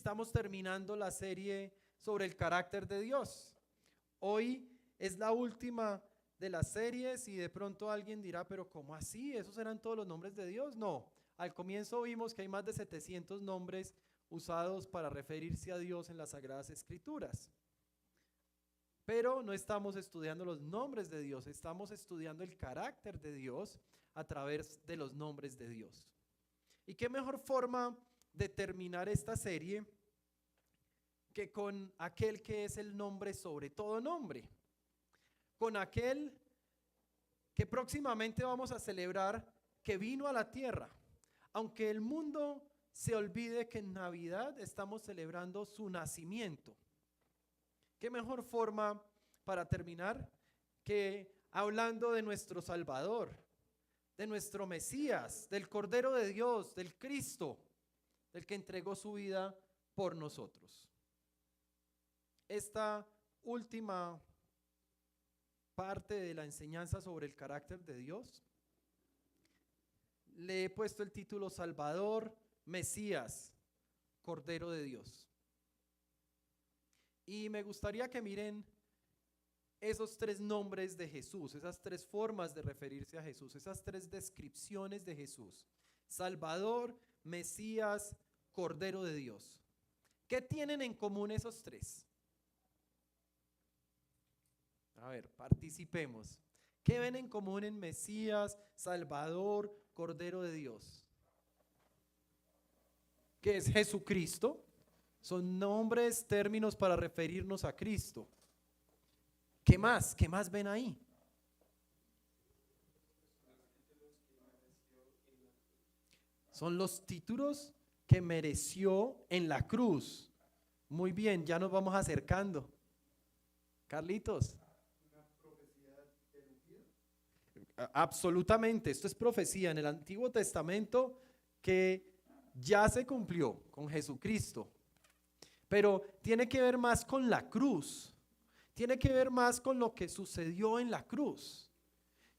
Estamos terminando la serie sobre el carácter de Dios. Hoy es la última de las series y de pronto alguien dirá, pero ¿cómo así? ¿Esos eran todos los nombres de Dios? No, al comienzo vimos que hay más de 700 nombres usados para referirse a Dios en las Sagradas Escrituras. Pero no estamos estudiando los nombres de Dios, estamos estudiando el carácter de Dios a través de los nombres de Dios. ¿Y qué mejor forma de terminar esta serie que con aquel que es el nombre sobre todo nombre? Con aquel que próximamente vamos a celebrar, que vino a la tierra. Aunque el mundo se olvide que en Navidad estamos celebrando su nacimiento. ¿Qué mejor forma para terminar que hablando de nuestro Salvador, de nuestro Mesías, del Cordero de Dios, del Cristo, del que entregó su vida por nosotros? Esta última parte de la enseñanza sobre el carácter de Dios le he puesto el título Salvador, Mesías, Cordero de Dios. Y me gustaría que miren esos tres nombres de Jesús, esas tres formas de referirse a Jesús, esas tres descripciones de Jesús: Salvador, Mesías, Cordero de Dios. ¿Qué tienen en común esos tres? A ver, participemos. ¿Qué ven en común en Mesías, Salvador, Cordero de Dios? ¿Qué es Jesucristo? Son nombres, términos para referirnos a Cristo. ¿Qué más? ¿Qué más ven ahí? Son los títulos que mereció en la cruz. Muy bien, ya nos vamos acercando. Carlitos. Absolutamente, esto es profecía en el Antiguo Testamento que ya se cumplió con Jesucristo, pero tiene que ver más con la cruz, tiene que ver más con lo que sucedió en la cruz,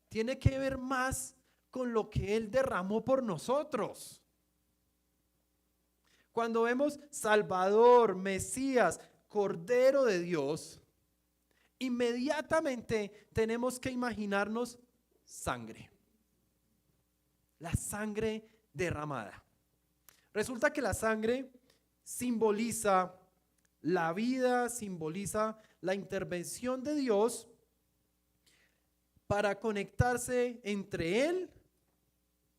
tiene que ver más con lo que Él derramó por nosotros. Cuando vemos Salvador, Mesías, Cordero de Dios, inmediatamente tenemos que imaginarnos sangre, la sangre derramada. Resulta que la sangre simboliza la vida, simboliza la intervención de Dios para conectarse entre Él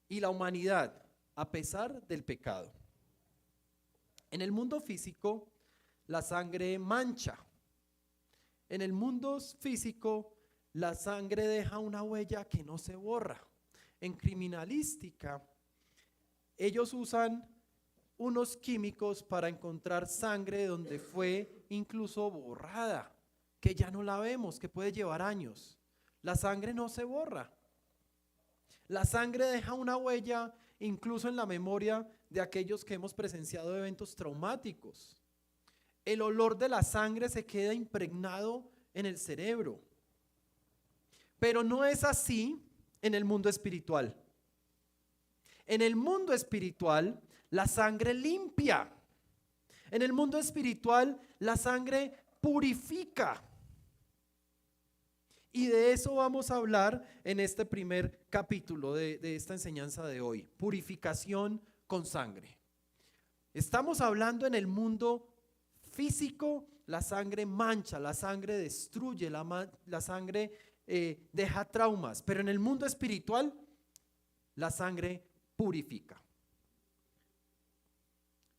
y la humanidad a pesar del pecado. En el mundo físico, la sangre mancha. En el mundo físico, la sangre deja una huella que no se borra. En criminalística, ellos usan unos químicos para encontrar sangre donde fue incluso borrada, que ya no la vemos, que puede llevar años. La sangre no se borra. La sangre deja una huella incluso en la memoria de aquellos que hemos presenciado eventos traumáticos. El olor de la sangre se queda impregnado en el cerebro. Pero no es así en el mundo espiritual. En el mundo espiritual, la sangre limpia. En el mundo espiritual, la sangre purifica. Y de eso vamos a hablar en este primer capítulo de esta enseñanza de hoy. Purificación con sangre. Estamos hablando en el mundo físico, la sangre mancha, la sangre destruye, la sangre deja traumas, pero en el mundo espiritual la sangre purifica.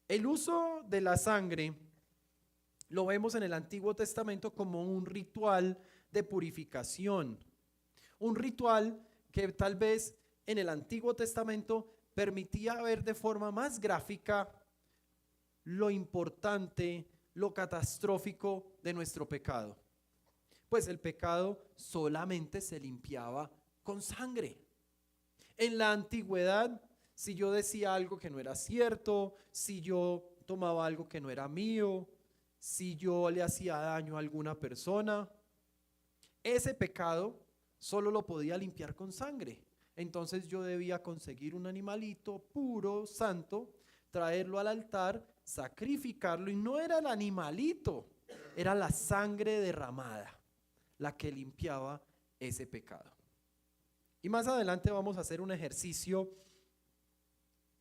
El uso de la sangre lo vemos en el Antiguo Testamento como un ritual de purificación, un ritual que tal vez en el Antiguo Testamento permitía ver de forma más gráfica lo importante, lo catastrófico de nuestro pecado. Pues el pecado solamente se limpiaba con sangre. En la antigüedad, si yo decía algo que no era cierto, si yo tomaba algo que no era mío, si yo le hacía daño a alguna persona, ese pecado solo lo podía limpiar con sangre. Entonces yo debía conseguir un animalito puro, santo, traerlo al altar, sacrificarlo, y no era el animalito, era la sangre derramada la que limpiaba ese pecado. Y más adelante vamos a hacer un ejercicio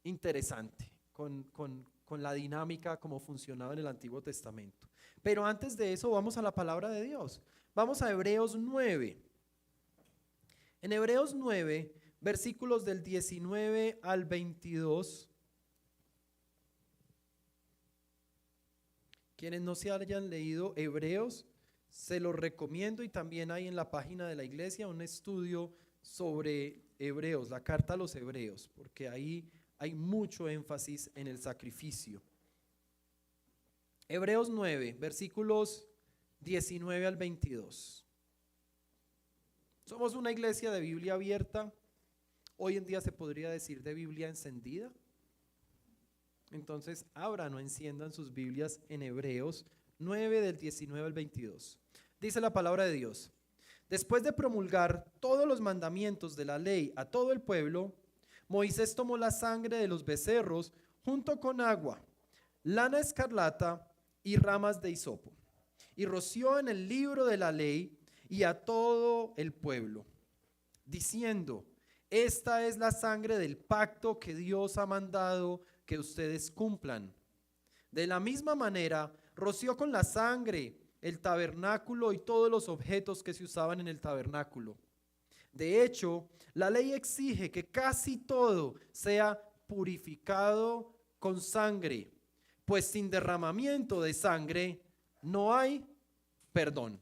interesante con la dinámica como funcionaba en el Antiguo Testamento. Pero antes de eso vamos a la palabra de Dios. Vamos a Hebreos 9. En Hebreos 9, versículos del 19 al 22. Quienes no se hayan leído Hebreos, se los recomiendo, y también hay en la página de la iglesia un estudio sobre Hebreos, la carta a los Hebreos, porque ahí hay mucho énfasis en el sacrificio. Hebreos 9, versículos 19 al 22. Somos una iglesia de Biblia abierta, hoy en día se podría decir de Biblia encendida. Entonces abran o enciendan sus Biblias en Hebreos 9 del 19 al 22. Dice la palabra de Dios: después de promulgar todos los mandamientos de la ley a todo el pueblo, Moisés tomó la sangre de los becerros junto con agua, lana escarlata y ramas de hisopo, y roció en el libro de la ley y a todo el pueblo, diciendo: esta es la sangre del pacto que Dios ha mandado que ustedes cumplan. De la misma manera, roció con la sangre el tabernáculo y todos los objetos que se usaban en el tabernáculo. De hecho, la ley exige que casi todo sea purificado con sangre, pues sin derramamiento de sangre no hay perdón.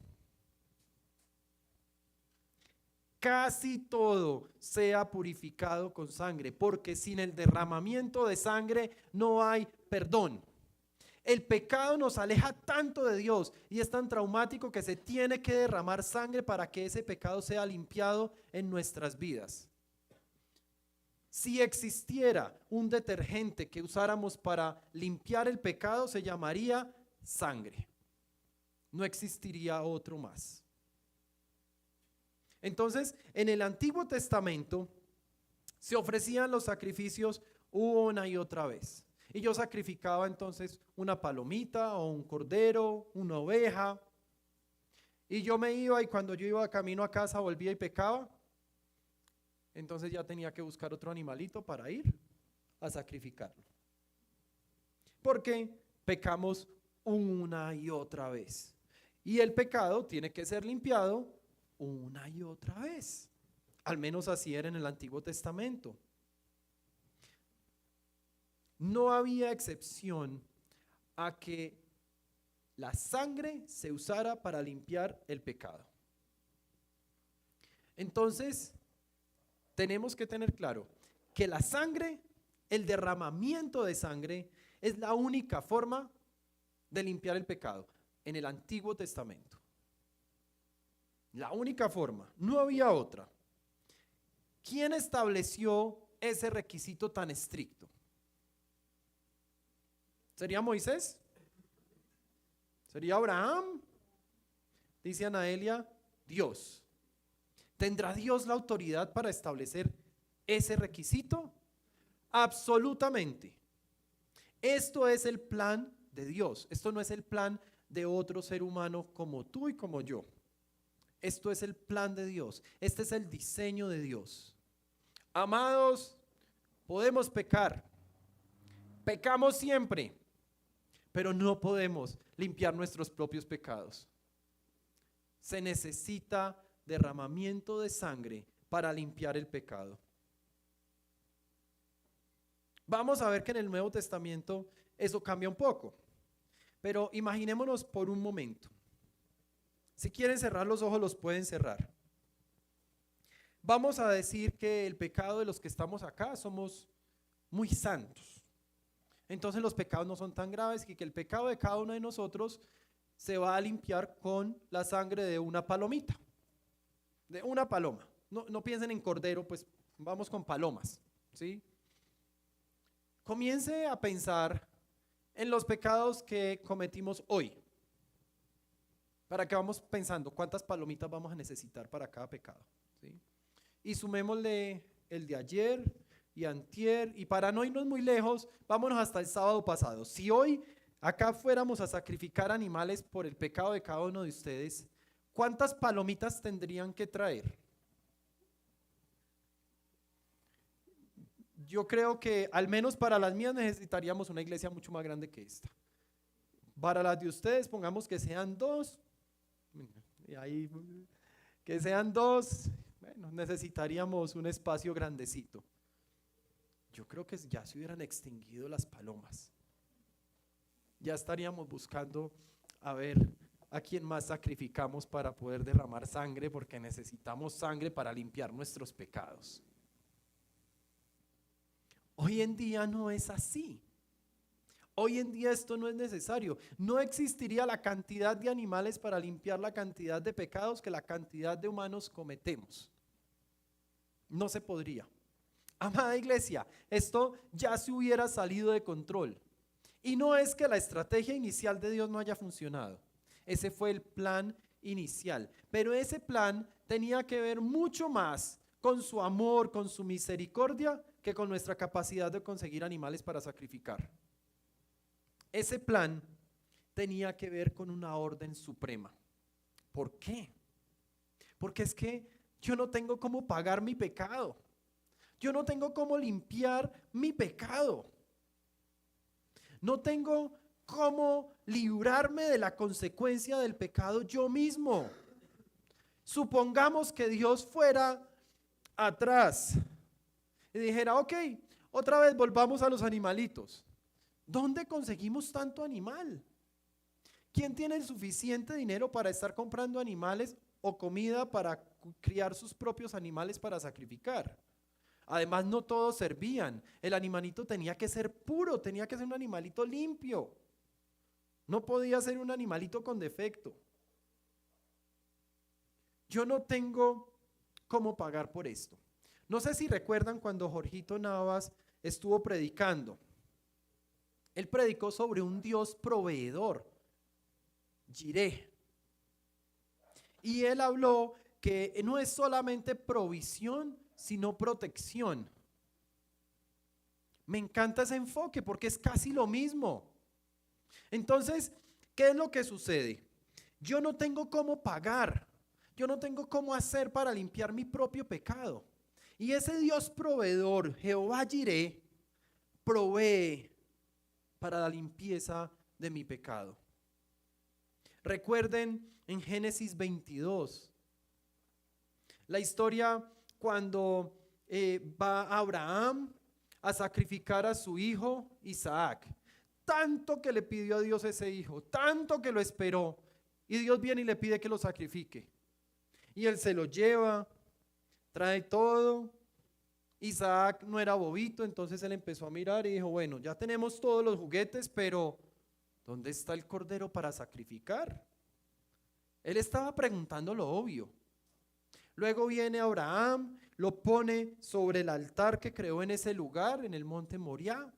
Casi todo sea purificado con sangre, porque sin el derramamiento de sangre no hay perdón. El pecado nos aleja tanto de Dios y es tan traumático que se tiene que derramar sangre para que ese pecado sea limpiado en nuestras vidas. Si existiera un detergente que usáramos para limpiar el pecado, se llamaría sangre. No existiría otro más. Entonces, en el Antiguo Testamento se ofrecían los sacrificios una y otra vez. Y yo sacrificaba entonces una palomita o un cordero, una oveja. Y yo me iba, y cuando yo iba camino a casa volvía y pecaba. Entonces ya tenía que buscar otro animalito para ir a sacrificarlo. Porque pecamos una y otra vez. Y el pecado tiene que ser limpiado una y otra vez. Al menos así era en el Antiguo Testamento. No había excepción a que la sangre se usara para limpiar el pecado. Entonces, tenemos que tener claro que la sangre, el derramamiento de sangre, es la única forma de limpiar el pecado en el Antiguo Testamento. La única forma, no había otra. ¿Quién estableció ese requisito tan estricto? ¿Sería Moisés? ¿Sería Abraham? Dice Anaelia, Dios. ¿Tendrá Dios la autoridad para establecer ese requisito? Absolutamente. Esto es el plan de Dios. Esto no es el plan de otro ser humano como tú y como yo. Esto es el plan de Dios. Este es el diseño de Dios. Amados, podemos pecar. Pecamos siempre, pero no podemos limpiar nuestros propios pecados. Se necesita derramamiento de sangre para limpiar el pecado. Vamos a ver que en el Nuevo Testamento eso cambia un poco. Pero imaginémonos por un momento. Si quieren cerrar los ojos, los pueden cerrar. Vamos a decir que el pecado de los que estamos acá somos muy santos. Entonces los pecados no son tan graves, y que el pecado de cada uno de nosotros se va a limpiar con la sangre de una palomita, de una paloma. No piensen en cordero, pues vamos con palomas, ¿sí? Comience a pensar en los pecados que cometimos hoy. Para que vamos pensando cuántas palomitas vamos a necesitar para cada pecado, ¿sí? Y sumémosle el de ayer, y antier, y para no irnos muy lejos, vámonos hasta el sábado pasado. Si hoy acá fuéramos a sacrificar animales por el pecado de cada uno de ustedes, ¿cuántas palomitas tendrían que traer? Yo creo que al menos para las mías necesitaríamos una iglesia mucho más grande que esta. Para las de ustedes, pongamos que sean 2. Y ahí, que sean 2, bueno, necesitaríamos un espacio grandecito. Yo creo que ya se hubieran extinguido las palomas. Ya estaríamos buscando a ver a quién más sacrificamos para poder derramar sangre, porque necesitamos sangre para limpiar nuestros pecados. Hoy en día no es así. Hoy en día esto no es necesario. No existiría la cantidad de animales para limpiar la cantidad de pecados que la cantidad de humanos cometemos. No se podría. Amada iglesia, esto ya se hubiera salido de control. Y no es que la estrategia inicial de Dios no haya funcionado. Ese fue el plan inicial. Pero ese plan tenía que ver mucho más con su amor, con su misericordia, que con nuestra capacidad de conseguir animales para sacrificar. Ese plan tenía que ver con una orden suprema. ¿Por qué? Porque es que yo no tengo cómo pagar mi pecado. Yo no tengo cómo limpiar mi pecado. No tengo cómo librarme de la consecuencia del pecado yo mismo. Supongamos que Dios fuera atrás y dijera, ok, otra vez volvamos a los animalitos. ¿Dónde conseguimos tanto animal? ¿Quién tiene el suficiente dinero para estar comprando animales o comida para criar sus propios animales para sacrificar? Además, no todos servían. El animalito tenía que ser puro, tenía que ser un animalito limpio. No podía ser un animalito con defecto. Yo no tengo cómo pagar por esto. No sé si recuerdan cuando Jorgito Navas estuvo predicando. Él predicó sobre un Dios proveedor, Jireh. Y él habló que no es solamente provisión, sino protección. Me encanta ese enfoque porque es casi lo mismo. Entonces, ¿qué es lo que sucede? Yo no tengo cómo pagar, yo no tengo cómo hacer para limpiar mi propio pecado. Y ese Dios proveedor, Jehová Jireh, provee para la limpieza de mi pecado. Recuerden en Génesis 22, la historia cuando va Abraham a sacrificar a su hijo Isaac. Tanto que le pidió a Dios ese hijo, tanto que lo esperó, y Dios viene y le pide que lo sacrifique. Y él se lo lleva, trae todo. Isaac no era bobito, entonces él empezó a mirar y dijo, bueno, ya tenemos todos los juguetes, pero ¿dónde está el cordero para sacrificar? Él estaba preguntando lo obvio. Luego viene Abraham, lo pone sobre el altar que creó en ese lugar, en el monte Moriah.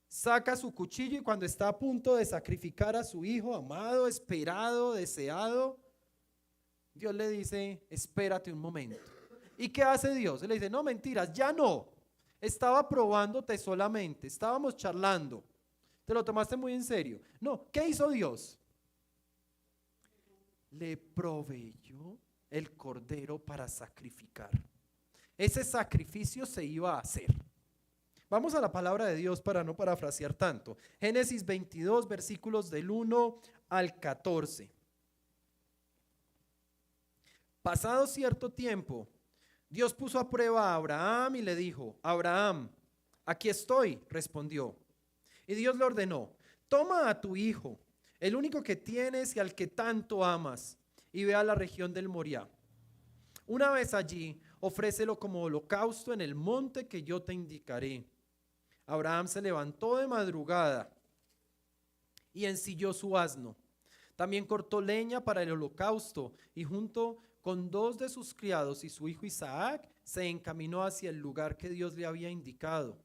Saca su cuchillo y cuando está a punto de sacrificar a su hijo amado, esperado, deseado, Dios le dice, espérate un momento. ¿Y qué hace Dios? Él le dice, no, mentiras, ya no. Estaba probándote solamente, estábamos charlando. Te lo tomaste muy en serio. No, ¿qué hizo Dios? Le proveyó el cordero para sacrificar. Ese sacrificio se iba a hacer. Vamos a la palabra de Dios para no parafrasear tanto. Génesis 22, versículos del 1 al 14. Pasado cierto tiempo, Dios puso a prueba a Abraham y le dijo, Abraham, aquí estoy, respondió. Y Dios le ordenó, toma a tu hijo, el único que tienes y al que tanto amas, y ve a la región del Moriah. Una vez allí, ofrécelo como holocausto en el monte que yo te indicaré. Abraham se levantó de madrugada y ensilló su asno. También cortó leña para el holocausto y junto con 2 de sus criados y su hijo Isaac se encaminó hacia el lugar que Dios le había indicado.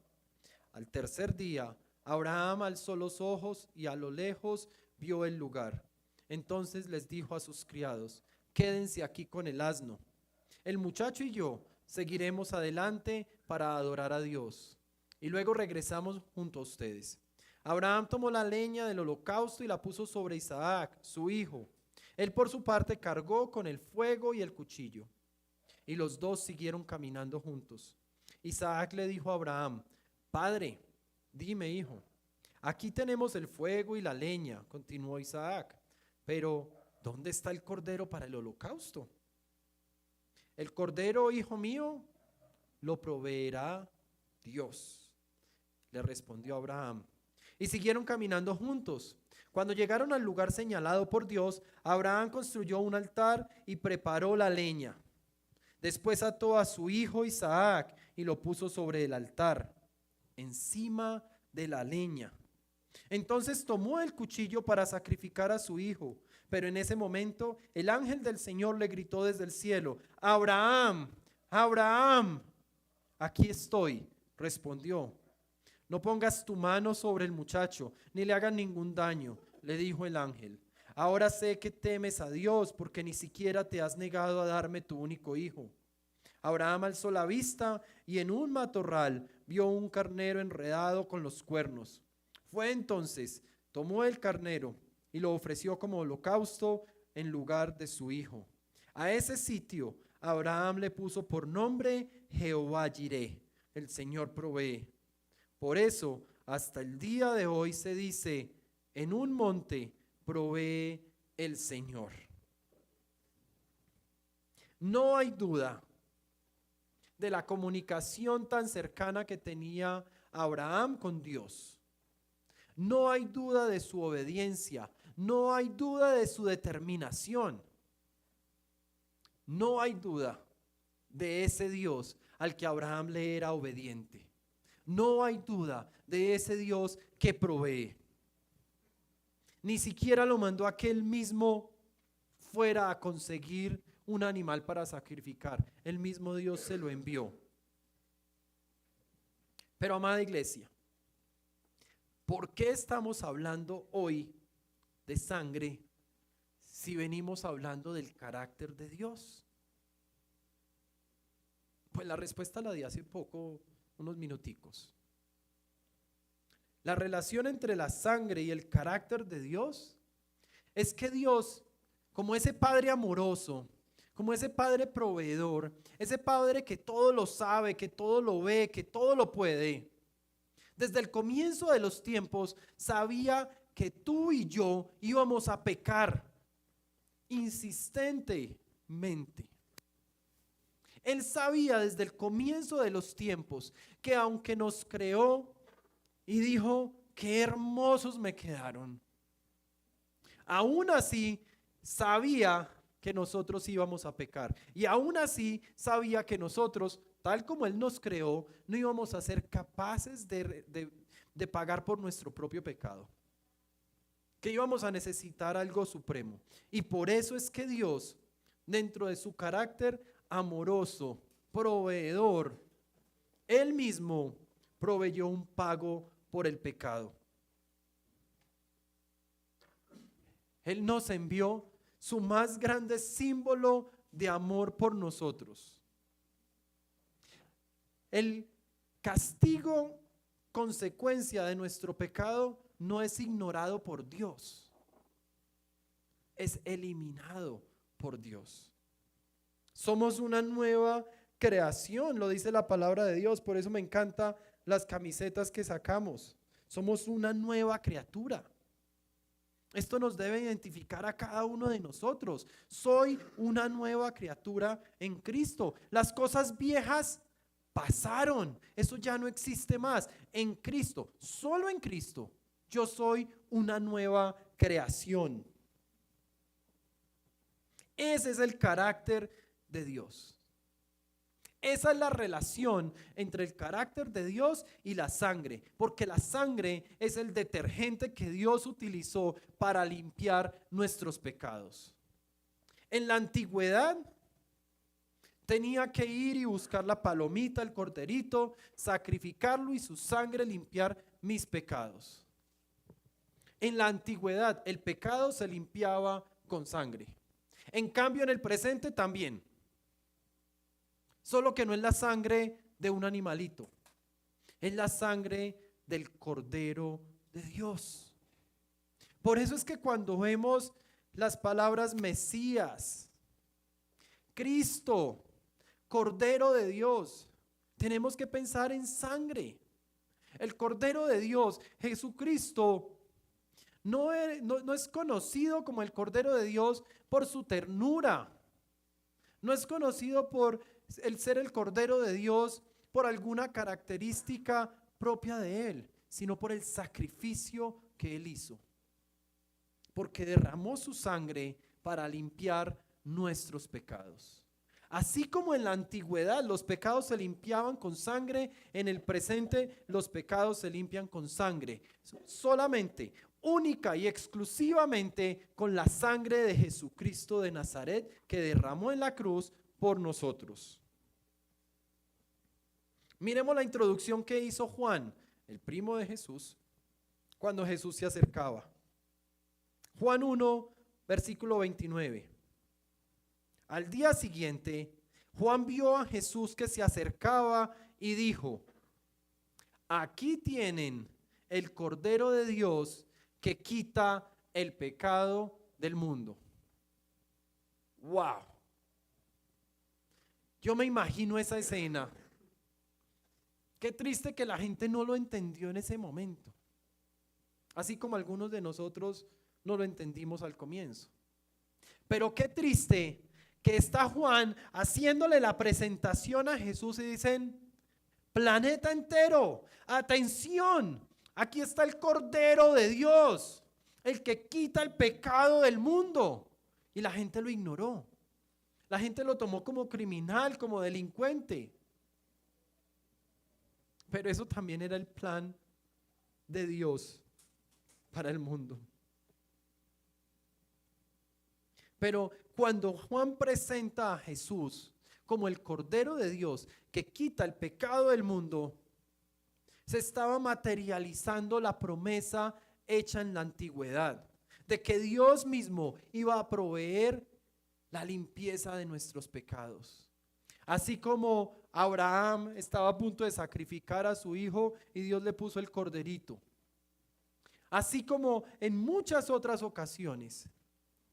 Al tercer día, Abraham alzó los ojos y a lo lejos vio el lugar. Entonces les dijo a sus criados, quédense aquí con el asno. El muchacho y yo seguiremos adelante para adorar a Dios y luego regresamos junto a ustedes. Abraham tomó la leña del holocausto y la puso sobre Isaac, su hijo. Él por su parte cargó con el fuego y el cuchillo. Y los dos siguieron caminando juntos. Isaac le dijo a Abraham: Padre, dime, hijo. Aquí tenemos el fuego y la leña, continuó Isaac. Pero, ¿dónde está el cordero para el holocausto? El cordero, hijo mío, lo proveerá Dios, le respondió Abraham. Y siguieron caminando juntos. Cuando llegaron al lugar señalado por Dios, Abraham construyó un altar y preparó la leña. Después ató a su hijo Isaac y lo puso sobre el altar, encima de la leña. Entonces tomó el cuchillo para sacrificar a su hijo. Pero en ese momento el ángel del Señor le gritó desde el cielo: Abraham, Abraham. Aquí estoy, respondió. No pongas tu mano sobre el muchacho, ni le hagas ningún daño, le dijo el ángel. Ahora sé que temes a Dios, porque ni siquiera te has negado a darme tu único hijo. Abraham alzó la vista y en un matorral vio un carnero enredado con los cuernos. Fue entonces, tomó el carnero y lo ofreció como holocausto en lugar de su hijo. A ese sitio Abraham le puso por nombre Jehová Jireh, el Señor provee. Por eso, hasta el día de hoy se dice: en un monte provee el Señor. No hay duda de la comunicación tan cercana que tenía Abraham con Dios. No hay duda de su obediencia. No hay duda de su determinación. No hay duda de ese Dios al que Abraham le era obediente. No hay duda de ese Dios que provee. Ni siquiera lo mandó a que él mismo fuera a conseguir un animal para sacrificar. El mismo Dios se lo envió. Pero, amada iglesia, ¿por qué estamos hablando hoy de sangre si venimos hablando del carácter de Dios? Pues la respuesta la di hace poco, unos minuticos. La relación entre la sangre y el carácter de Dios es que Dios, como ese Padre amoroso, como ese Padre proveedor, ese Padre que todo lo sabe, que todo lo ve, que todo lo puede, desde el comienzo de los tiempos sabía que tú y yo íbamos a pecar insistentemente. Él sabía desde el comienzo de los tiempos que aunque nos creó y dijo: qué hermosos me quedaron, aún así sabía que nosotros íbamos a pecar. Y aún así sabía que nosotros, tal como Él nos creó, no íbamos a ser capaces de pagar por nuestro propio pecado. Que íbamos a necesitar algo supremo. Y por eso es que Dios, dentro de su carácter amoroso, proveedor, Él mismo proveyó un pago por el pecado. Él nos envió su más grande símbolo de amor por nosotros. El castigo, consecuencia de nuestro pecado, no es ignorado por Dios, es eliminado por Dios. Somos una nueva creación, lo dice la palabra de Dios. Por eso me encantan las camisetas que sacamos. Somos una nueva criatura. Esto nos debe identificar a cada uno de nosotros. Soy una nueva criatura en Cristo. Las cosas viejas pasaron. Eso ya no existe más. En Cristo, solo en Cristo, yo soy una nueva creación. Ese es el carácter de Dios. Esa es la relación entre el carácter de Dios y la sangre, porque la sangre es el detergente que Dios utilizó para limpiar nuestros pecados. En la antigüedad tenía que ir y buscar la palomita, el corderito, sacrificarlo y su sangre limpiar mis pecados. En la antigüedad el pecado se limpiaba con sangre. En cambio en el presente también. Solo que no es la sangre de un animalito. Es la sangre del Cordero de Dios. Por eso es que cuando vemos las palabras Mesías, Cristo, Cordero de Dios, tenemos que pensar en sangre. El Cordero de Dios, Jesucristo, no es conocido como el Cordero de Dios por su ternura. No es conocido por el ser el Cordero de Dios por alguna característica propia de Él, sino por el sacrificio que Él hizo. Porque derramó su sangre para limpiar nuestros pecados. Así como en la antigüedad los pecados se limpiaban con sangre, en el presente los pecados se limpian con sangre. Solamente, única y exclusivamente con la sangre de Jesucristo de Nazaret que derramó en la cruz por nosotros. Miremos la introducción que hizo Juan, el primo de Jesús, cuando Jesús se acercaba. Juan 1, versículo 29. Al día siguiente, Juan vio a Jesús que se acercaba y dijo: aquí tienen el Cordero de Dios que quita el pecado del mundo. ¡Wow! Yo me imagino esa escena. Qué triste que la gente no lo entendió en ese momento. Así como algunos de nosotros no lo entendimos al comienzo. Pero qué triste que está Juan haciéndole la presentación a Jesús y dicen: planeta entero, atención, aquí está el Cordero de Dios, el que quita el pecado del mundo. Y la gente lo ignoró. La gente lo tomó como criminal, como delincuente. Pero eso también era el plan de Dios para el mundo. Pero cuando Juan presenta a Jesús como el Cordero de Dios que quita el pecado del mundo, se estaba materializando la promesa hecha en la antigüedad, de que Dios mismo iba a proveer la limpieza de nuestros pecados. Así como Abraham estaba a punto de sacrificar a su hijo y Dios le puso el corderito. Así como en muchas otras ocasiones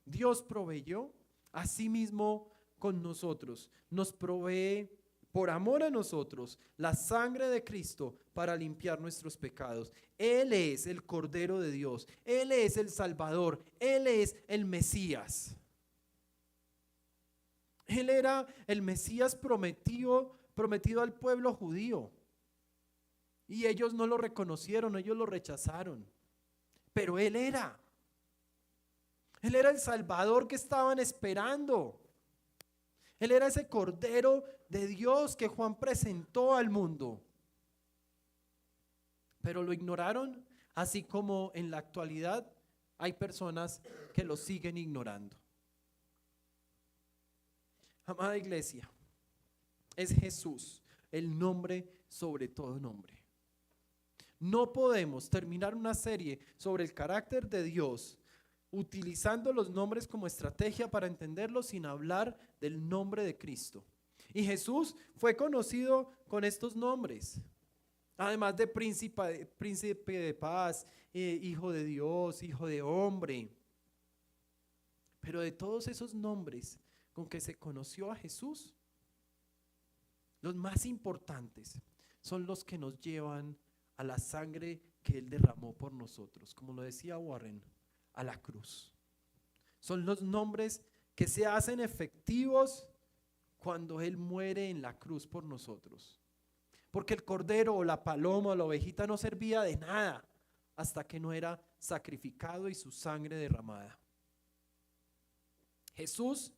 Dios proveyó, así mismo con nosotros. Nos provee por amor a nosotros la sangre de Cristo para limpiar nuestros pecados. Él es el Cordero de Dios. Él es el Salvador. Él es el Mesías. Él era el Mesías prometido al pueblo judío. Y ellos no lo reconocieron, ellos lo rechazaron. Pero Él era el Salvador que estaban esperando. Él era ese Cordero de Dios que Juan presentó al mundo. Pero lo ignoraron, así como en la actualidad hay personas que lo siguen ignorando. Amada iglesia, es Jesús el nombre sobre todo nombre. No podemos terminar una serie sobre el carácter de Dios utilizando los nombres como estrategia para entenderlo sin hablar del nombre de Cristo. Y Jesús fue conocido con estos nombres, además de príncipe de paz, hijo de Dios, hijo de hombre. Pero de todos esos nombres con que se conoció a Jesús, los más importantes son los que nos llevan a la sangre que Él derramó por nosotros, como lo decía Warren, a la cruz. Son los nombres que se hacen efectivos cuando Él muere en la cruz por nosotros. Porque el cordero o la paloma o la ovejita no servía de nada hasta que no era sacrificado y su sangre derramada. Jesús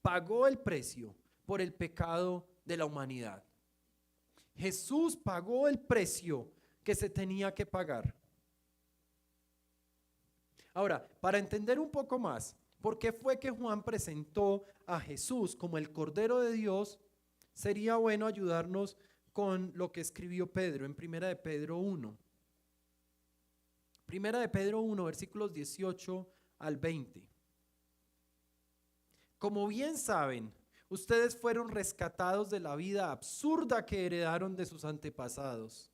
pagó el precio por el pecado de la humanidad. Jesús pagó el precio que se tenía que pagar. Ahora, para entender un poco más, ¿por qué fue que Juan presentó a Jesús como el Cordero de Dios? Sería bueno ayudarnos con lo que escribió Pedro en Primera de Pedro 1. Primera de Pedro 1, versículos 18 al 20. Como bien saben, Ustedes fueron rescatados de la vida absurda que heredaron de sus antepasados.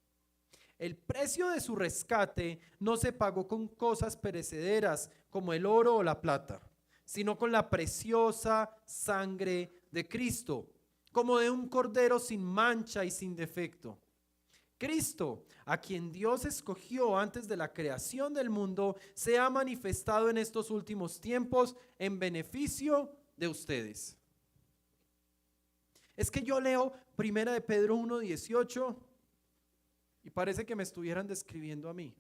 El precio de su rescate no se pagó con cosas perecederas como el oro o la plata, sino con la preciosa sangre de Cristo, como de un cordero sin mancha y sin defecto. Cristo, a quien Dios escogió antes de la creación del mundo, se ha manifestado en estos últimos tiempos en beneficio de ustedes. Es que yo leo 1 de Pedro 1:18 y parece que me estuvieran describiendo a mí.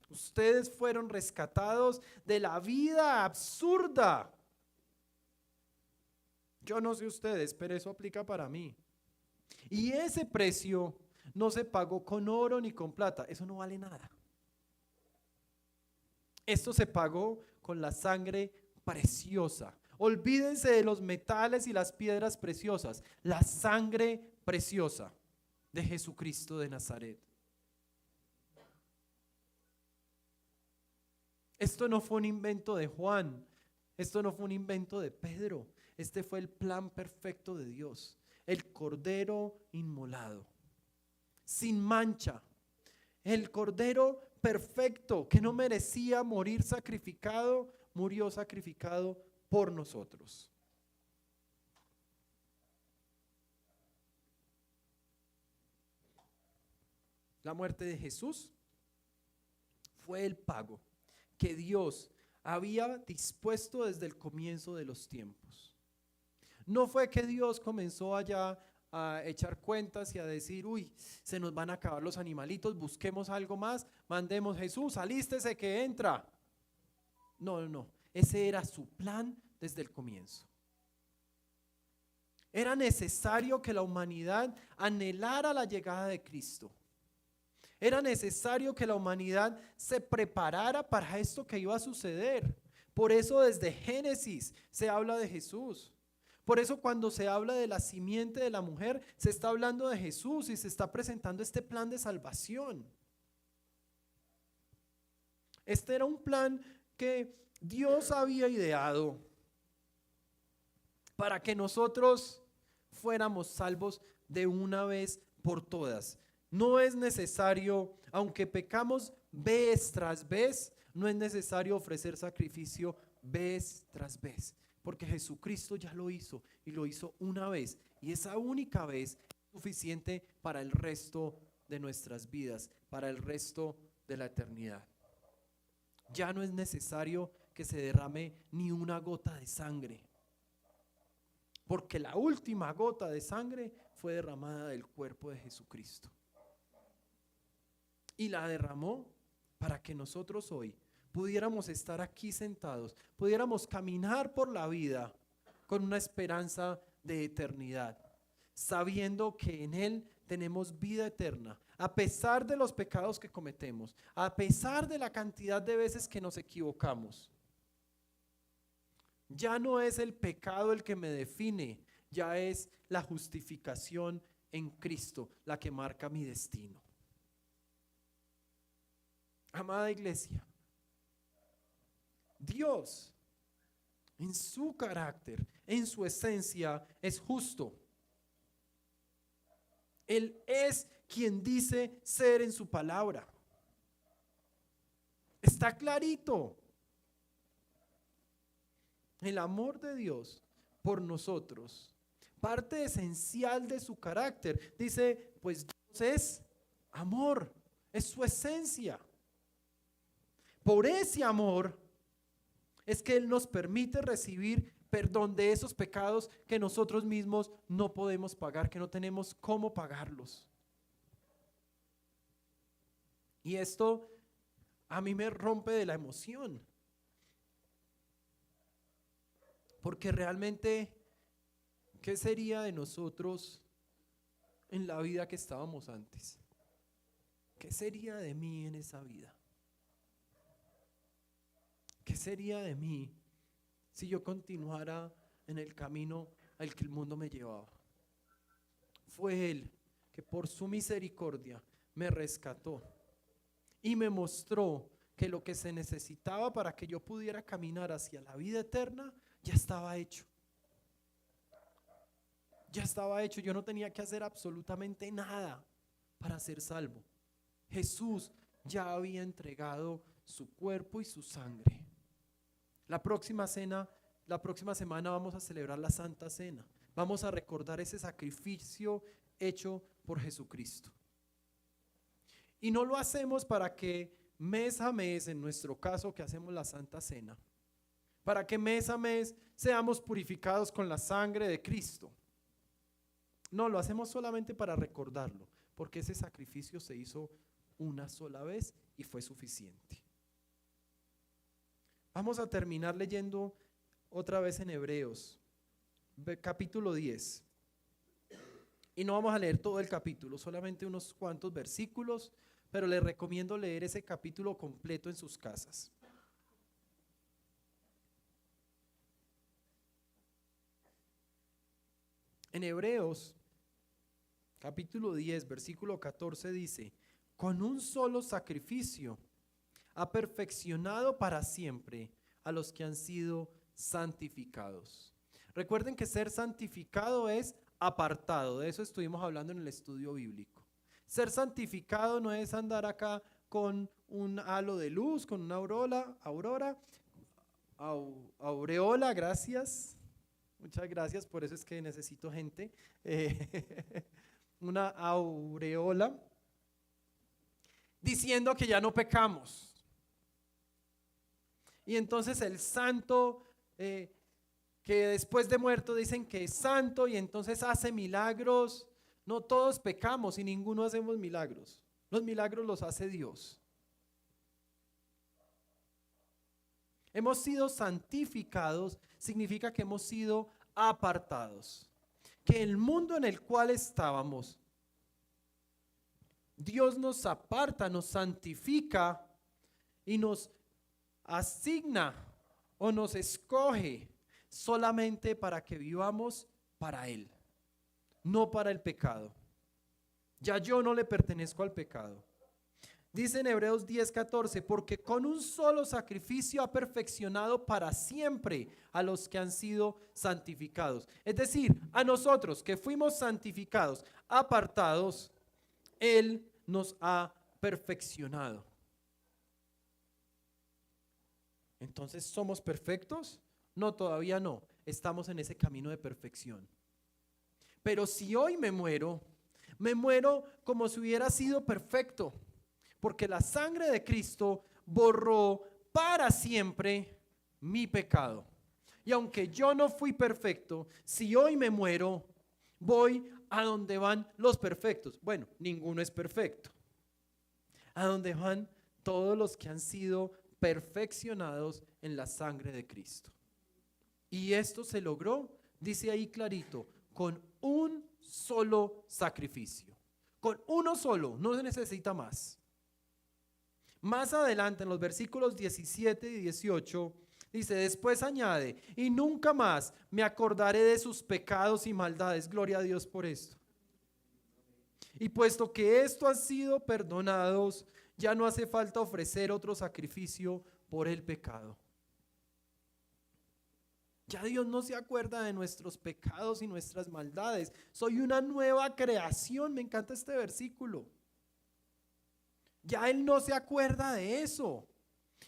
Ustedes fueron rescatados de la vida absurda. Yo no sé ustedes, pero eso aplica para mí. Y ese precio no se pagó con oro ni con plata. Eso no vale nada. Esto se pagó con la sangre preciosa. Olvídense de los metales y las piedras preciosas. La sangre preciosa de Jesucristo de Nazaret. Esto no fue un invento de Juan. Esto no fue un invento de Pedro. Este fue el plan perfecto de Dios. El cordero inmolado, sin mancha. El cordero perfecto que no merecía morir sacrificado, murió sacrificado por nosotros. La muerte de Jesús fue el pago que Dios había dispuesto desde el comienzo de los tiempos. No fue que Dios comenzó allá a echar cuentas y a decir, uy, se nos van a acabar los animalitos, busquemos algo más, mandemos Jesús, alístese que entra. No, ese era su plan desde el comienzo. Era necesario que la humanidad anhelara la llegada de Cristo. Era necesario que la humanidad se preparara para esto que iba a suceder. Por eso desde Génesis se habla de Jesús. Por eso cuando se habla de la simiente de la mujer, se está hablando de Jesús y se está presentando este plan de salvación. Este era un plan que Dios había ideado para que nosotros fuéramos salvos de una vez por todas. No es necesario, aunque pecamos vez tras vez, no es necesario ofrecer sacrificio vez tras vez, porque Jesucristo ya lo hizo y lo hizo una vez, y esa única vez es suficiente para el resto de nuestras vidas, para el resto de la eternidad. Ya no es necesario que se derrame ni una gota de sangre, porque la última gota de sangre fue derramada del cuerpo de Jesucristo. Y la derramó para que nosotros hoy pudiéramos estar aquí sentados, pudiéramos caminar por la vida con una esperanza de eternidad, sabiendo que en Él tenemos vida eterna, a pesar de los pecados que cometemos, a pesar de la cantidad de veces que nos equivocamos. Ya no es el pecado el que me define, ya es la justificación en Cristo la que marca mi destino. Amada iglesia, Dios en su carácter, en su esencia, es justo. Él es quien dice ser en su palabra. Está clarito. El amor de Dios por nosotros, parte esencial de su carácter. Dice, pues Dios es amor, es su esencia. Por ese amor es que Él nos permite recibir perdón de esos pecados que nosotros mismos no podemos pagar, que no tenemos cómo pagarlos. Y esto a mí me rompe de la emoción, porque realmente, ¿qué sería de nosotros en la vida que estábamos antes? ¿Qué sería de mí en esa vida? ¿Qué sería de mí si yo continuara en el camino al que el mundo me llevaba? Fue Él que por su misericordia me rescató y me mostró que lo que se necesitaba para que yo pudiera caminar hacia la vida eterna ya estaba hecho. Ya estaba hecho, yo no tenía que hacer absolutamente nada para ser salvo. Jesús ya había entregado su cuerpo y su sangre. La próxima semana vamos a celebrar la Santa Cena. Vamos a recordar ese sacrificio hecho por Jesucristo. Y no lo hacemos para que mes a mes, en nuestro caso que hacemos la Santa Cena, para que mes a mes seamos purificados con la sangre de Cristo. No, lo hacemos solamente para recordarlo, porque ese sacrificio se hizo una sola vez y fue suficiente. Vamos a terminar leyendo otra vez en Hebreos, capítulo 10. Y no vamos a leer todo el capítulo, solamente unos cuantos versículos, pero les recomiendo leer ese capítulo completo en sus casas. En Hebreos, capítulo 10, versículo 14 dice: con un solo sacrificio ha perfeccionado para siempre a los que han sido santificados. Recuerden que ser santificado es apartado, de eso estuvimos hablando en el estudio bíblico. Ser santificado no es andar acá con un halo de luz, con una aureola, gracias. Muchas gracias, por eso es que necesito gente. Una aureola, diciendo que ya no pecamos. Y entonces el santo, que después de muerto dicen que es santo y entonces hace milagros. No todos pecamos y ninguno hacemos milagros. Los milagros los hace Dios. Hemos sido santificados, significa que hemos sido apartados. Que el mundo en el cual estábamos, Dios nos aparta, nos santifica y nos asigna o nos escoge solamente para que vivamos para Él, no para el pecado. Ya yo no le pertenezco al pecado. Dice en Hebreos 10:14, porque con un solo sacrificio ha perfeccionado para siempre a los que han sido santificados. Es decir, a nosotros que fuimos santificados, apartados, Él nos ha perfeccionado. Entonces, ¿somos perfectos? No, todavía no. Estamos en ese camino de perfección. Pero si hoy me muero como si hubiera sido perfecto. Porque la sangre de Cristo borró para siempre mi pecado. Y aunque yo no fui perfecto, si hoy me muero, voy a donde van los perfectos. Bueno, ninguno es perfecto. A donde van todos los que han sido perfeccionados en la sangre de Cristo. Y esto se logró, dice ahí clarito, con un solo sacrificio. Con uno solo, no se necesita más. Más adelante en los versículos 17 y 18 dice, después añade, y nunca más me acordaré de sus pecados y maldades. Gloria a Dios por esto. Y puesto que esto ha sido perdonados, ya no hace falta ofrecer otro sacrificio por el pecado. Ya Dios no se acuerda de nuestros pecados y nuestras maldades. Soy una nueva creación. Me encanta este versículo. Ya Él no se acuerda de eso.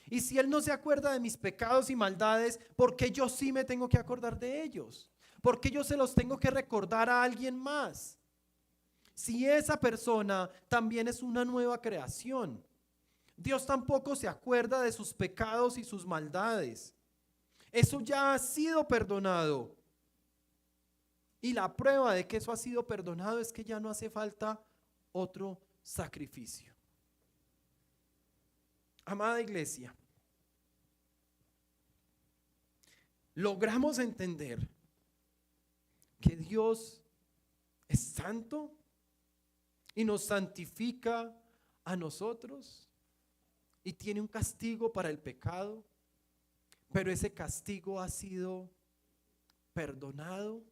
Y si Él no se acuerda de mis pecados y maldades, ¿por qué yo sí me tengo que acordar de ellos? ¿Por qué yo se los tengo que recordar a alguien más? Si esa persona también es una nueva creación. Dios tampoco se acuerda de sus pecados y sus maldades. Eso ya ha sido perdonado. Y la prueba de que eso ha sido perdonado es que ya no hace falta otro sacrificio. Amada iglesia, logramos entender que Dios es santo y nos santifica a nosotros y tiene un castigo para el pecado, pero ese castigo ha sido perdonado,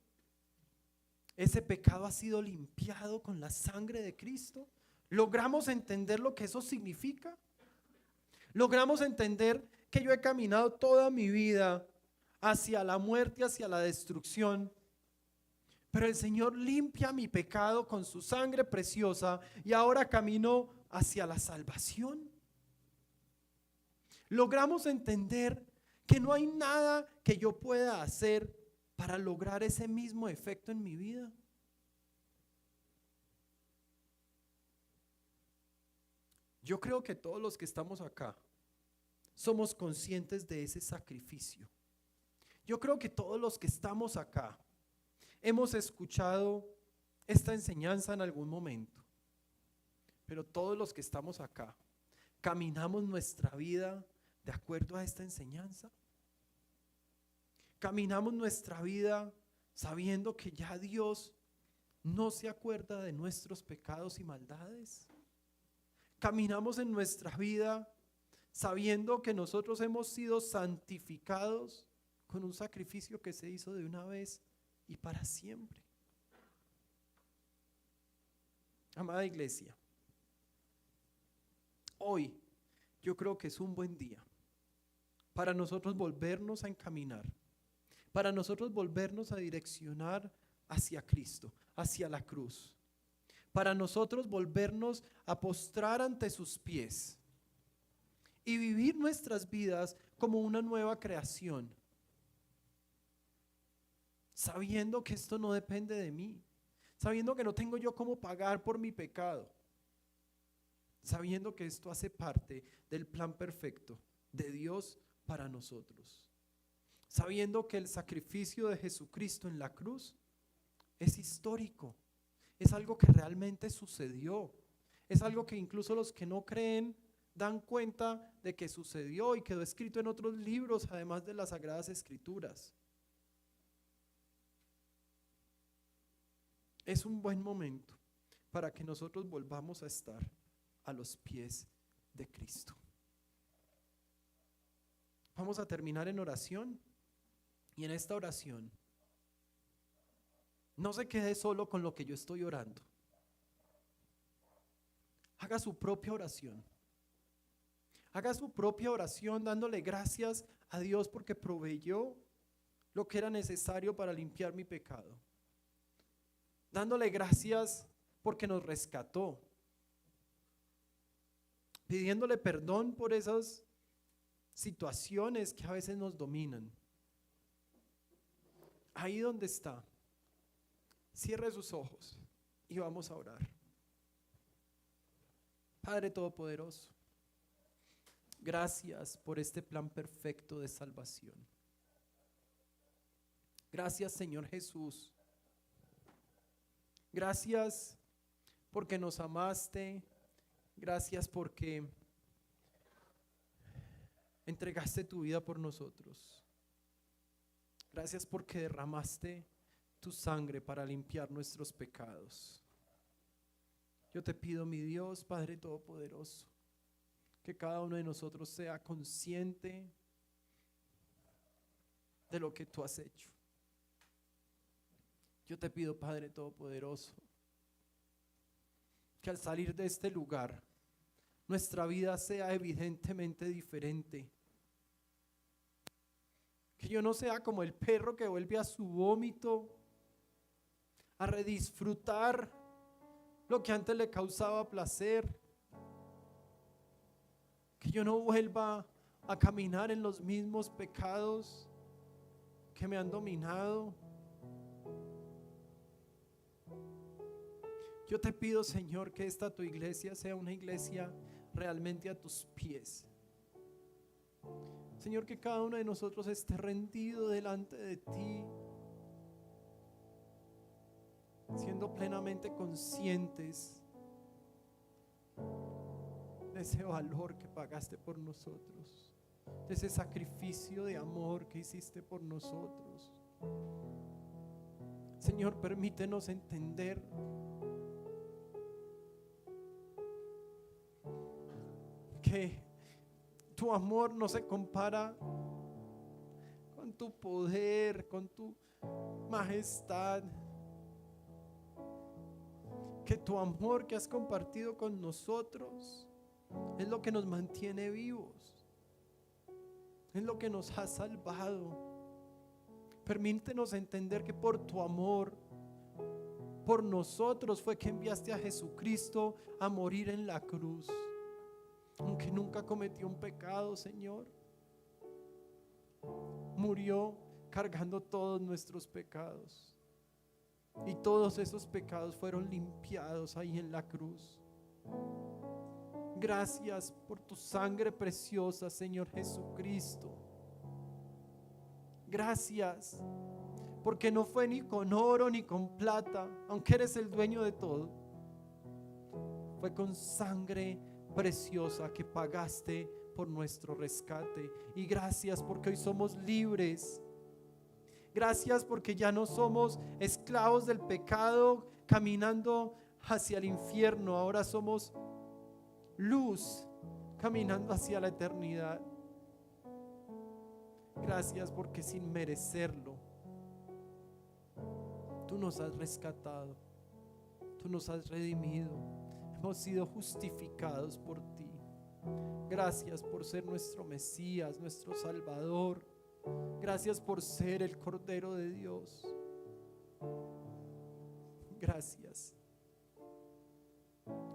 ese pecado ha sido limpiado con la sangre de Cristo. ¿Logramos entender lo que eso significa? ¿Logramos entender que yo he caminado toda mi vida hacia la muerte, hacia la destrucción. Pero el Señor limpia mi pecado con su sangre preciosa y ahora camino hacia la salvación. Logramos entender que no hay nada que yo pueda hacer para lograr ese mismo efecto en mi vida. Yo creo que todos los que estamos acá somos conscientes de ese sacrificio. Yo creo que todos los que estamos acá hemos escuchado esta enseñanza en algún momento. Pero todos los que estamos acá caminamos nuestra vida de acuerdo a esta enseñanza. Caminamos nuestra vida sabiendo que ya Dios no se acuerda de nuestros pecados y maldades. Caminamos en nuestra vida sabiendo que nosotros hemos sido santificados con un sacrificio que se hizo de una vez y para siempre. Amada iglesia, hoy yo creo que es un buen día para nosotros volvernos a encaminar, para nosotros volvernos a direccionar hacia Cristo, hacia la cruz, para nosotros volvernos a postrar ante sus pies y vivir nuestras vidas como una nueva creación, sabiendo que esto no depende de mí, sabiendo que no tengo yo cómo pagar por mi pecado, sabiendo que esto hace parte del plan perfecto de Dios para nosotros, sabiendo que el sacrificio de Jesucristo en la cruz es histórico, es algo que realmente sucedió, es algo que incluso los que no creen dan cuenta de que sucedió y quedó escrito en otros libros además de las Sagradas Escrituras. Es un buen momento para que nosotros volvamos a estar a los pies de Cristo. Vamos a terminar en oración y en esta oración no se quede solo con lo que yo estoy orando. Haga su propia oración. Haga su propia oración dándole gracias a Dios porque proveyó lo que era necesario para limpiar mi pecado. Dándole gracias porque nos rescató. Pidiéndole perdón por esas situaciones que a veces nos dominan. Ahí donde está, cierre sus ojos y vamos a orar. Padre Todopoderoso, gracias por este plan perfecto de salvación. Gracias, Señor Jesús. Gracias porque nos amaste. Gracias porque entregaste tu vida por nosotros. Gracias porque derramaste tu sangre para limpiar nuestros pecados. Yo te pido, mi Dios, Padre Todopoderoso, que cada uno de nosotros sea consciente de lo que tú has hecho. Yo te pido, Padre Todopoderoso, que al salir de este lugar, nuestra vida sea evidentemente diferente. Que yo no sea como el perro que vuelve a su vómito, a redisfrutar lo que antes le causaba placer. Que yo no vuelva a caminar en los mismos pecados que me han dominado. Yo te pido, Señor, que esta tu iglesia sea una iglesia realmente a tus pies. Señor, que cada uno de nosotros esté rendido delante de ti, siendo plenamente conscientes de ese valor que pagaste por nosotros, de ese sacrificio de amor que hiciste por nosotros. Señor, permítenos entender que tu amor no se compara con tu poder, con tu majestad. Que tu amor que has compartido con nosotros es lo que nos mantiene vivos, es lo que nos ha salvado, Permítenos entender que por tu amor por nosotros fue que enviaste a Jesucristo a morir en la cruz, aunque nunca cometió un pecado, Señor. Murió cargando todos nuestros pecados, y todos esos pecados fueron limpiados ahí en la cruz. Gracias por tu sangre preciosa, Señor Jesucristo. Gracias porque no fue ni con oro ni con plata, aunque eres el dueño de todo. Fue con sangre preciosa que pagaste por nuestro rescate. Y gracias porque hoy somos libres. Gracias porque ya no somos esclavos del pecado caminando hacia el infierno. Ahora somos luz caminando hacia la eternidad. Gracias porque sin merecerlo tú nos has rescatado, tú nos has redimido, hemos sido justificados por ti. Gracias por ser nuestro Mesías, nuestro Salvador. Gracias por ser el Cordero de Dios. Gracias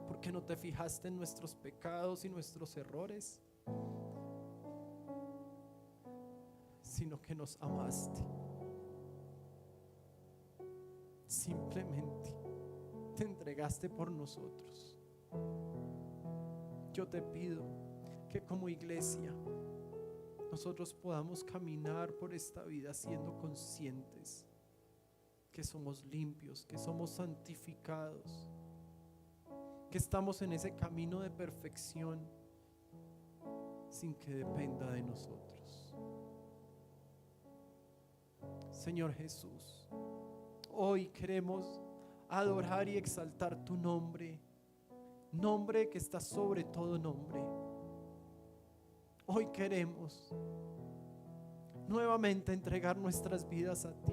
porque no te fijaste en nuestros pecados y nuestros errores, sino que nos amaste. Simplemente te entregaste por nosotros. Yo te pido que como iglesia nosotros podamos caminar por esta vida siendo conscientes que somos limpios, que somos santificados, que estamos en ese camino de perfección sin que dependa de nosotros. Señor Jesús, hoy queremos adorar y exaltar tu nombre, nombre que está sobre todo nombre. Hoy queremos nuevamente entregar nuestras vidas a ti.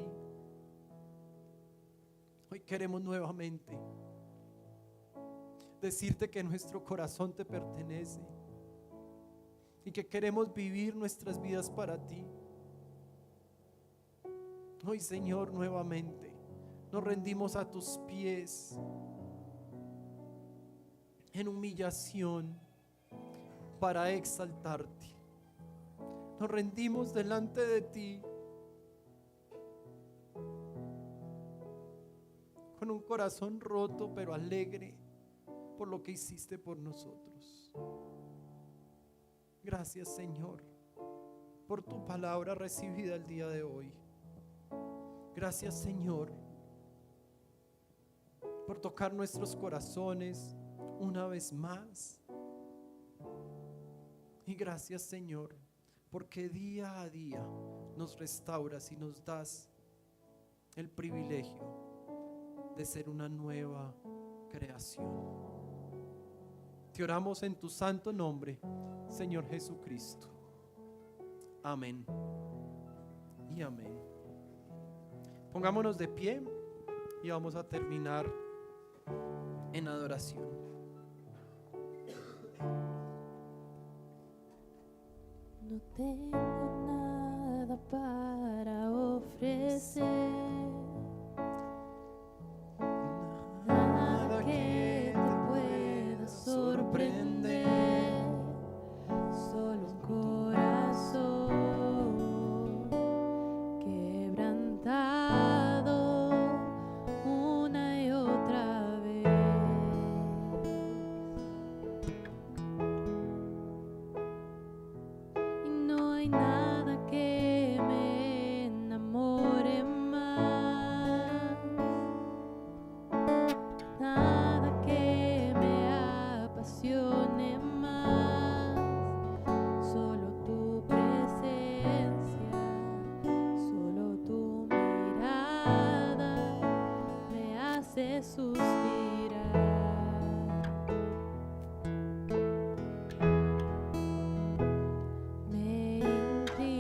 Hoy queremos nuevamente decirte que nuestro corazón te pertenece y que queremos vivir nuestras vidas para ti. Hoy, Señor, nuevamente nos rendimos a tus pies en humillación para exaltarte. Nos rendimos delante de ti con un corazón roto pero alegre por lo que hiciste por nosotros. Gracias, Señor, por tu palabra recibida el día de hoy. Gracias, Señor, por tocar nuestros corazones una vez más. Y gracias, Señor, porque día a día nos restauras y nos das el privilegio de ser una nueva creación. Te oramos en tu santo nombre, Señor Jesucristo. Amén y amén. Pongámonos de pie y vamos a terminar en adoración. No tengo nada para ofrecer, nada que te pueda sorprender, solo un corazón quebrantado una y otra vez. Y no hay nada que me enamore más, nada que me apasione más, solo tu presencia, solo tu mirada me hace suspirar. Me inclino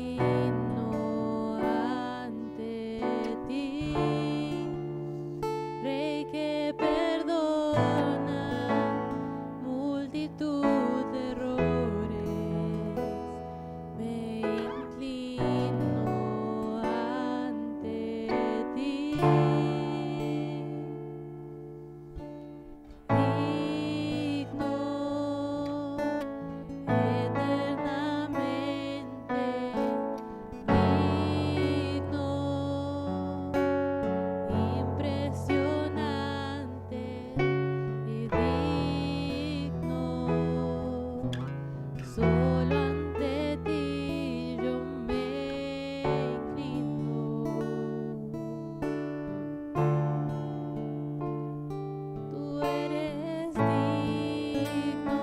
Solo ante ti yo me inclino. Tú eres digno,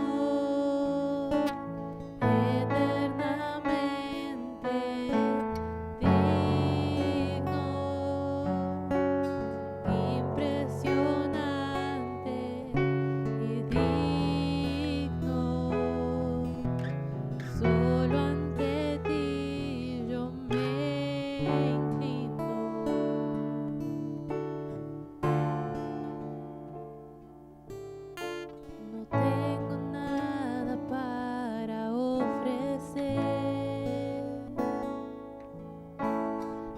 eternamente digno, impresionante y digno. Solo ante ti yo me inclino. No tengo nada para ofrecer,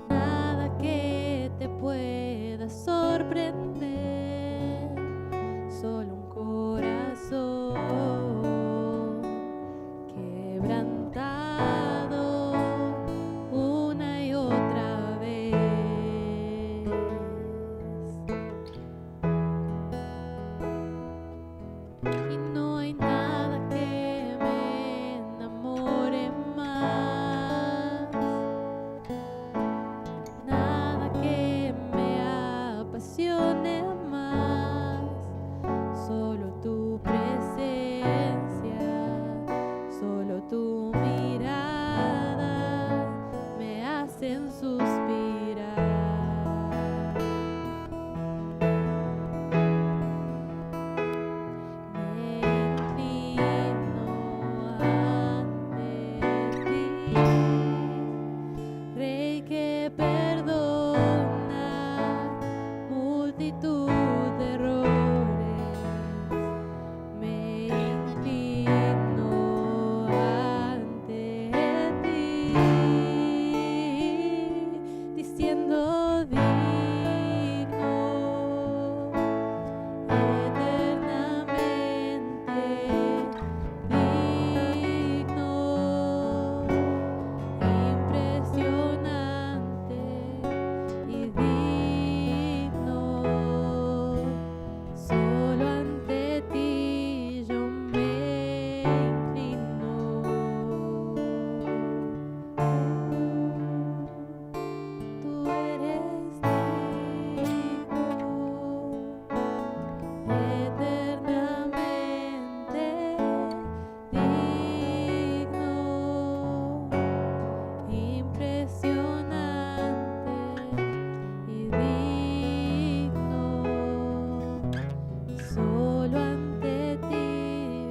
nada que te pueda sorprender, solo un corazón quebrantado una y otra vez. Y no hay nada que me enamore más, nada que me apasione más, solo tu presencia, solo tu mirada me hacen suspirar. Me inclino ante ti, Rey que perdona multitud de errores. Me inclino ante ti, diciendo digno, eternamente digno, impresionante y digno. Solo ante ti yo me inclino. Tú eres digno, eternamente digno, impresionante y digno. Solo ante ti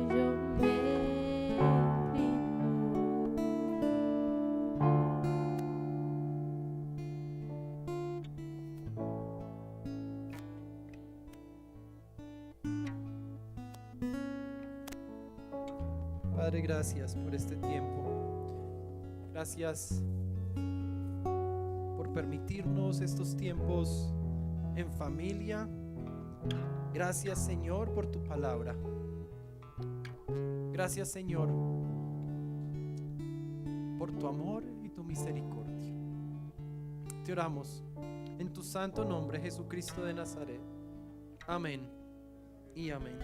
yo me Padre, gracias por este tiempo. Gracias por permitirnos estos tiempos en familia. Gracias, Señor, por tu palabra. Gracias, Señor, por tu amor y tu misericordia. Te oramos en tu santo nombre, Jesucristo de Nazaret. Amén y amén.